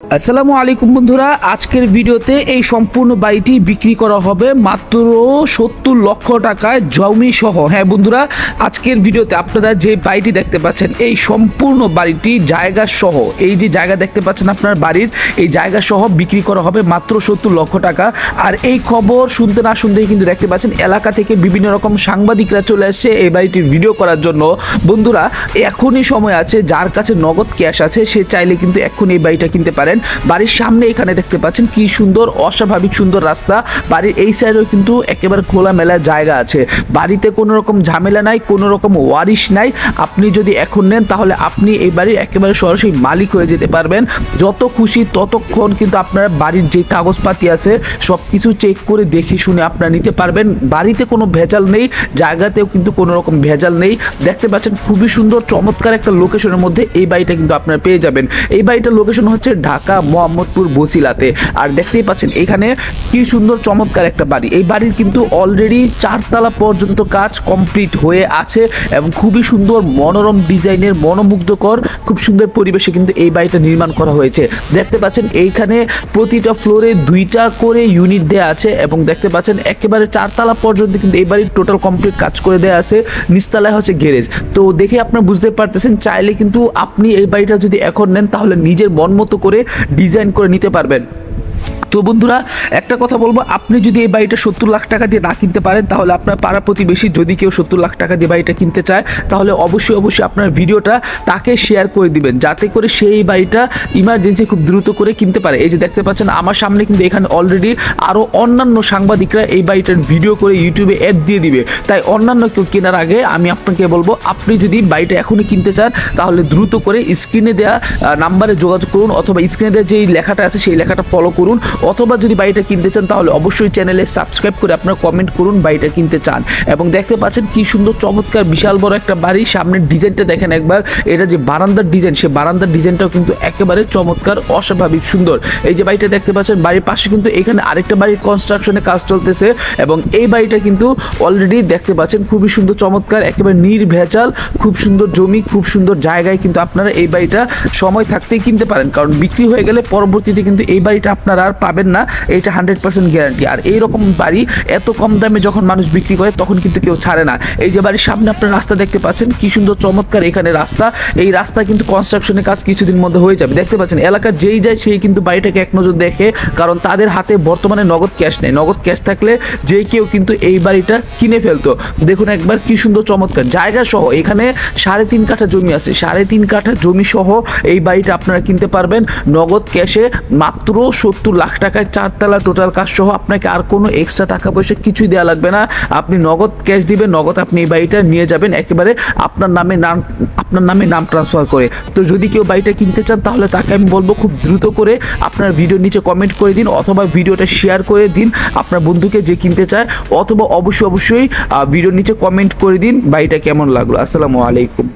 আসসালামু আলাইকুম বন্ধুরা, আজকের ভিডিওতে এই সম্পূর্ণ বাড়িটি বিক্রি করা হবে মাত্র 70 লক্ষ টাকায় জমি সহ। হ্যাঁ বন্ধুরা, আজকের ভিডিওতে আপনারা যে বাড়িটি দেখতে পাচ্ছেন এই সম্পূর্ণ বাড়িটি জায়গা সহ, এই যে জায়গা দেখতে পাচ্ছেন আপনার বাড়ির এই জায়গা সহ বিক্রি করা হবে মাত্র 70 লক্ষ টাকা। আর এই খবর শুনতে না শুনতেই কিন্তু দেখতে পাচ্ছেন এলাকা থেকে বিভিন্ন রকম সাংবাদিকরা চলে আসছে এই বাড়িটির ভিডিও করার জন্য। বন্ধুরা, এখনই সময় আছে, যার কাছে নগদ ক্যাশ আছে সে চাইলে কিন্তু এখন এই বাড়িটা কিনতে পারেন। বাড়ির সামনে এখানে দেখতে পাচ্ছেন কি সুন্দর, অস্বাভাবিক সুন্দর রাস্তা। বাড়ির এই সাইডেও কিন্তু একেবারে খোলামেলা জায়গা আছে। বাড়িতে কোনো রকম ঝামেলা নাই, কোনো রকম ওয়ারিশ নাই। আপনি যদি এখন নেন তাহলে আপনি এই বাড়ির একেবারে সরাসরি মালিক হয়ে যেতে পারবেন। যত খুশি ততক্ষণ কিন্তু আপনারা বাড়ির যে কাগজপাতি আছে সব কিছু চেক করে দেখে শুনে আপনারা নিতে পারবেন। বাড়িতে কোনো ভেজাল নেই, জায়গাতেও কিন্তু কোনো রকম ভেজাল নেই। দেখতে পাচ্ছেন খুবই সুন্দর চমৎকার একটা লোকেশনের মধ্যে এই বাড়িটা কিন্তু আপনারা পেয়ে যাবেন। এই বাড়িটার লোকেশন হচ্ছে ঢাকা মোহাম্মদপুর বসিলাতে। আর দেখতেই পাচ্ছেন এখানে কি সুন্দর চমৎকার একটা বাড়ি। এই বাড়ির কিন্তু অলরেডি 4 তলা পর্যন্ত কাজ কমপ্লিট হয়ে আছে এবং খুবই সুন্দর মনোরম ডিজাইনের মনোমুগ্ধকর খুব সুন্দর পরিবেশে কিন্তু এই বাড়িটা নির্মাণ করা হয়েছে। দেখতে পাচ্ছেন এইখানে প্রতিটা ফ্লোরে 2টা করে ইউনিট দেওয়া আছে এবং দেখতে পাচ্ছেন একেবারে 4 তলা পর্যন্ত কিন্তু এই বাড়ির টোটাল কমপ্লিট কাজ করে দেওয়া আছে। নিচতলায় হচ্ছে গ্যারেজ। তো দেখে আপনারা বুঝতে পারতেছেন চাইলে কিন্তু আপনি এই বাড়িটা যদি এখন নেন তাহলে নিজের মন মতো করে ডিজাইন করে নিতে পারবেন। তো বন্ধুরা, একটা কথা বলবো, আপনি যদি এই বাড়িটা 70 লাখ টাকা দিয়ে না কিনতে পারেন তাহলে আপনার পাড়া প্রতিবেশী যদি কেউ 70 লাখ টাকা দিয়ে বাড়িটা কিনতে চায় তাহলে অবশ্যই আপনার ভিডিওটা তাকে শেয়ার করে দিবেন, যাতে করে সেই বাড়িটা ইমার্জেন্সি খুব দ্রুত করে কিনতে পারে। এই যে দেখতে পাচ্ছেন আমার সামনে কিন্তু এখানে অলরেডি আরও অন্যান্য সাংবাদিকরা এই বাড়িটার ভিডিও করে ইউটিউবে অ্যাড দিয়ে দিবে। তাই অন্যান্য কেউ কেনার আগে আমি আপনাকে বলবো, আপনি যদি বাড়িটা এখনই কিনতে চান তাহলে দ্রুত করে স্ক্রিনে দেওয়া নাম্বারে যোগাযোগ করুন, অথবা স্ক্রিনে দেওয়া যেই লেখাটা আছে সেই লেখাটা ফলো করুন। অথবা যদি বাড়িটা কিনতে চান তাহলে অবশ্যই চ্যানেলে সাবস্ক্রাইব করে আপনারা কমেন্ট করুন বাড়িটা কিনতে চান। এবং দেখতে পাচ্ছেন কি সুন্দর চমৎকার বিশাল বড় একটা বাড়ি। সামনের ডিজাইনটা দেখেন একবার, এটা যে বারান্দার ডিজাইন, সেই বারান্দার ডিজাইনটাও কিন্তু একেবারে চমৎকার অস্বাভাবিক সুন্দর। এই যে বাড়িটা দেখতে পাচ্ছেন, বাড়ির পাশে কিন্তু এখানে আরেকটা বাড়ির কনস্ট্রাকশনের কাজ চলতেছে এবং এই বাড়িটা কিন্তু অলরেডি দেখতে পাচ্ছেন খুবই সুন্দর চমৎকার, একেবারে নির্ভেজাল, খুব সুন্দর জমি, খুব সুন্দর জায়গায় কিন্তু আপনারা এই বাড়িটা সময় থাকতেই কিনতে পারেন। কারণ বিক্রি হয়ে গেলে পরবর্তীতে কিন্তু এই বাড়িটা আপনারা আর পাবেন না, এটা 100% গ্যারান্টি। আর এইরকম বাড়ি এত কম দামে যখন মানুষ বিক্রি করে তখন কিন্তু কেউ ছাড়ে না। এই যে বাড়ির সামনে আপনার রাস্তা দেখতে পাচ্ছেন কি সুন্দর চমৎকার এখানে রাস্তা। এই রাস্তা কিন্তু কনস্ট্রাকশনের কাজ কিছুদিন মধ্যে হয়ে যাবে। দেখতে পাচ্ছেন এলাকার যেই যায় সেই কিন্তু বাড়িটাকে এক নজর দেখে, কারণ তাদের হাতে বর্তমানে নগদ ক্যাশ নেই। নগদ ক্যাশ থাকলে যে কেউ কিন্তু এই বাড়িটা কিনে ফেলতো। দেখুন একবার কি সুন্দর চমৎকার জায়গা সহ, এখানে 3.5 কাঠা জমি আছে। 3.5 কাঠা জমি সহ এই বাড়িটা আপনারা কিনতে পারবেন নগদ ক্যাশে মাত্র 70 লাখ টাকায়। 4 তলা টোটাল কাজ সহ, আপনাকে আর কোনো এক্সট্রা টাকা পয়সা কিছুই দেওয়া লাগবে না। আপনি নগদ ক্যাশ দিবেন, নগদ আপনি এই বাড়িটা নিয়ে যাবেন একেবারে আপনার নামে নাম ট্রান্সফার করে। তো যদি কেউ বাড়িটা কিনতে চান তাহলে তাকে আমি বলবো খুব দ্রুত করে আপনার ভিডিওর নিচে কমেন্ট করে দিন, অথবা ভিডিওটা শেয়ার করে দিন আপনার বন্ধুকে যে কিনতে চায়, অথবা অবশ্যই ভিডিওর নিচে কমেন্ট করে দিন বাড়িটা কেমন লাগলো। আসসালামু আলাইকুম।